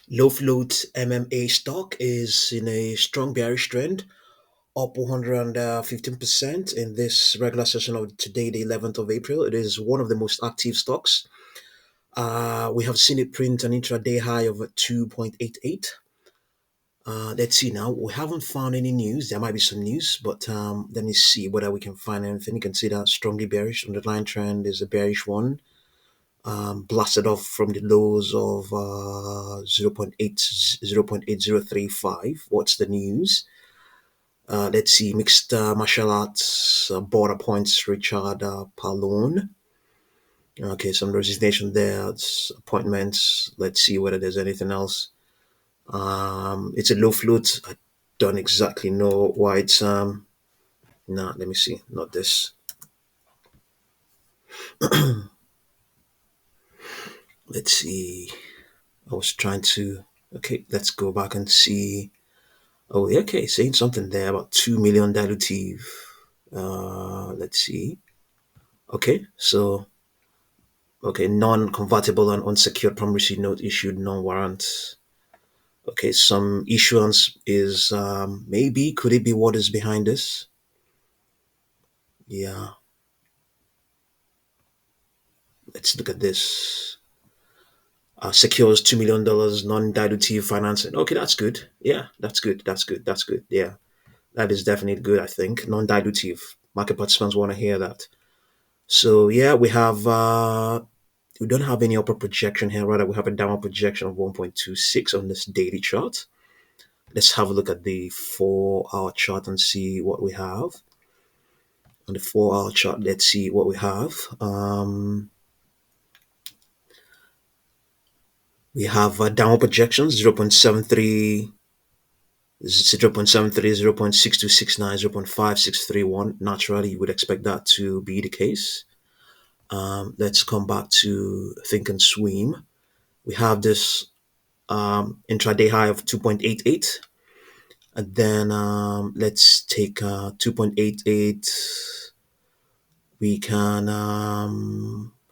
Low float MMA stock is in a strong bearish trend, up 115% in this regular session of today, the 11th of April. It is one of the most active stocks. We have seen it print an intraday high of 2.88. Let's see now. We haven't found any news. There might be some news, but let me see whether we can find anything. You can see that strongly bearish. Underlying trend is a bearish one. Blasted off from the lows of 0.8035. What's the news? Let's see, mixed martial arts border points Richard Palone. Okay, some resignation there. It's appointments. Let's see whether there's anything else. It's a low float. I don't exactly know why it's nah, let me see. Not this. Let's see. I was trying to okay, let's go back and see. Oh, yeah, okay, saying something there about 2 million dilutive. Let's see. Okay, so okay, non-convertible and unsecured promissory note issued non-warrant. Okay, some issuance is maybe could it be what is behind this? Yeah, let's look at this. Secures $2 million non-dilutive financing. Okay, that's good. Yeah, that's good. That's good. That's good. Yeah, that is definitely good. I think non-dilutive market participants want to hear that. So yeah, we don't have any upper projection here. Rather, we have a downward projection of 1.26 on this daily chart. Let's have a look at the 4 hour chart and see what we have. On the 4 hour chart, let's see what we have. We have downward projections 0.73, 0.73, 0.6269, 0.5631. Naturally, you would expect that to be the case. Let's come back to Think and Swim. We have this intraday high of 2.88. And then let's take 2.88. We can,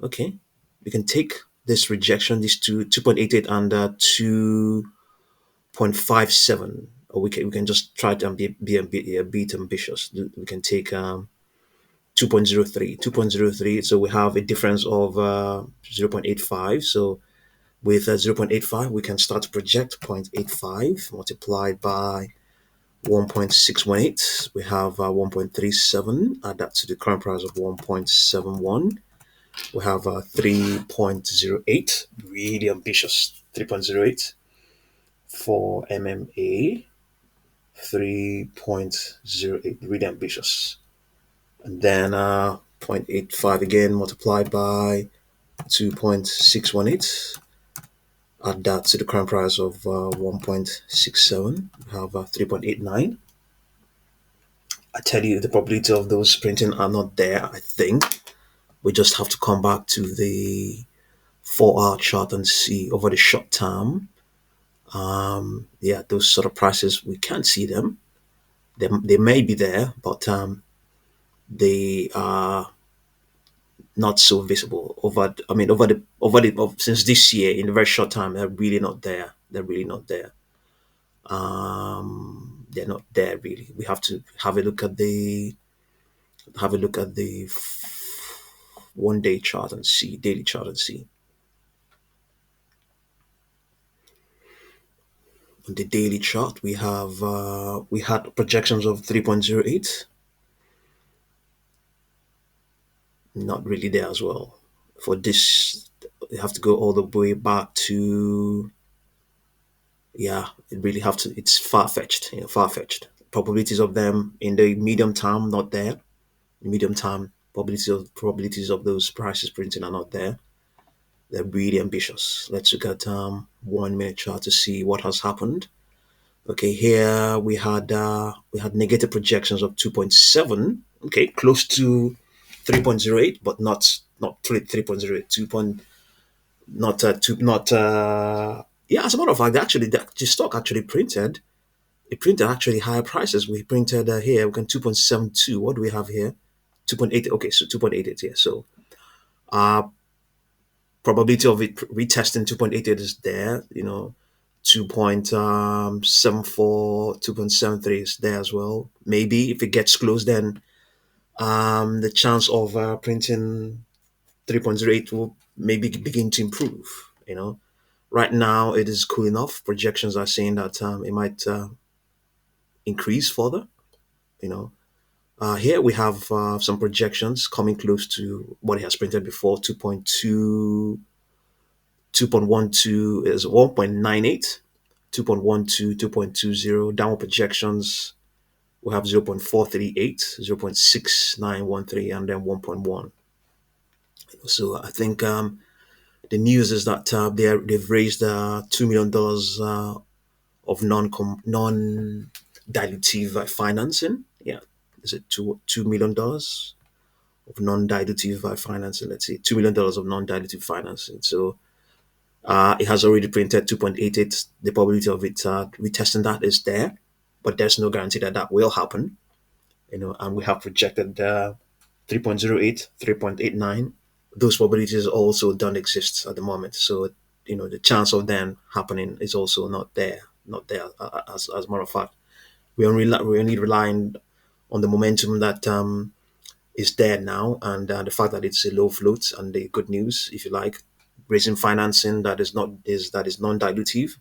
okay, we can take this rejection, these 2.88 and 2.57. Or we can just try to be a bit ambitious. We can take 2.03. 2.03. So we have a difference of 0.85. So with 0.85, we can start to project 0.85 multiplied by 1.618. We have 1.37. Add that to the current price of 1.71. We have 3.08. Really ambitious. 3.08 for MMA. 3.08. Really ambitious. And then 0.85 again multiplied by 2.618. Add that to the current price of 1.67. We have 3.89. I tell you, the probability of those printing are not there. I think we just have to come back to the 4 hour chart and see over the short term. Yeah, those sort of prices, we can't see them. They may be there, but they are not so visible over. I mean, since this year in a very short time, they're really not there. They're really not there. They're not there really. We have to have a look at the 1 day chart and see daily chart and see. On the daily chart, we had projections of 3.08. Not really there as well. For this, you have to go all the way back to, yeah. It really have to. It's far fetched. Far fetched. Probabilities of them in the medium term not there. Medium term probabilities of those prices printing are not there. They're really ambitious. Let's look at 1 minute chart to see what has happened. Okay, here we had negative projections of 2.7. Okay, close to 3.08, but not 3.08. 2 point not two not yeah. As a matter of fact, actually, the stock actually printed. It printed actually higher prices. We printed here. We can 2.72. What do we have here? 2.8. Okay, so 2.88 here. So uh probability of it retesting 2.88 is there. 2.74, 2.73 is there as well. Maybe if it gets close, then the chance of printing 3.08 will maybe begin to improve. You know, right now it is cool enough. Projections are saying that it might increase further. You know, here we have some projections coming close to what it has printed before. 2.12 is 1.98, 2.12, 2.20. Downward projections we have 0.438, 0.6913, and then 1.1. So I think the news is that they've raised $2 million of non dilutive financing. Yeah, is it $2 million of non dilutive financing? Let's say $2 million of non dilutive financing. So it has already printed 2.88. The probability of it retesting that is there, but there's no guarantee that that will happen. And we have projected 3.08, 3.89. Those probabilities also don't exist at the moment. So, the chance of them happening is also not there. Not there. As a matter of fact, we're only relying on the momentum that is there now, and the fact that it's a low float, and the good news, if you like, raising financing that is non-dilutive.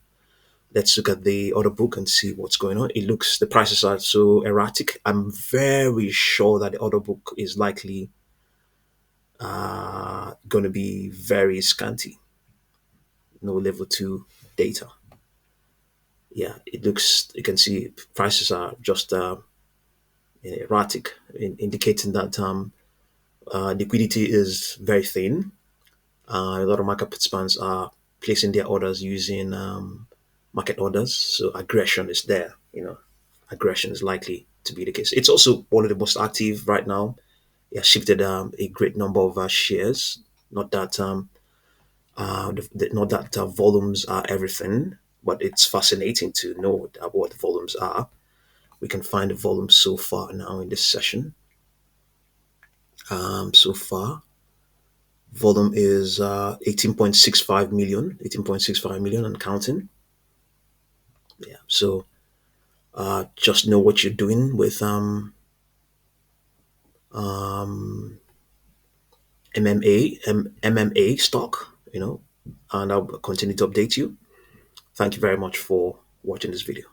Let's look at the order book and see what's going on. It looks the prices are so erratic. I'm very sure that the order book is likely going to be very scanty. No level two data. Yeah, it looks. You can see prices are just erratic, indicating that liquidity is very thin. A lot of market participants are placing their orders using market orders, so aggression is there. Aggression is likely to be the case. It's also one of the most active right now. It has shifted a great number of shares. Not that not that volumes are everything, but it's fascinating to know what volumes are. We can find the volumes so far now in this session. So far, volume is 18.65 million, 18.65 million and counting. Yeah. So just know what you're doing with MMA stock, and I'll continue to update you. Thank you very much for watching this video.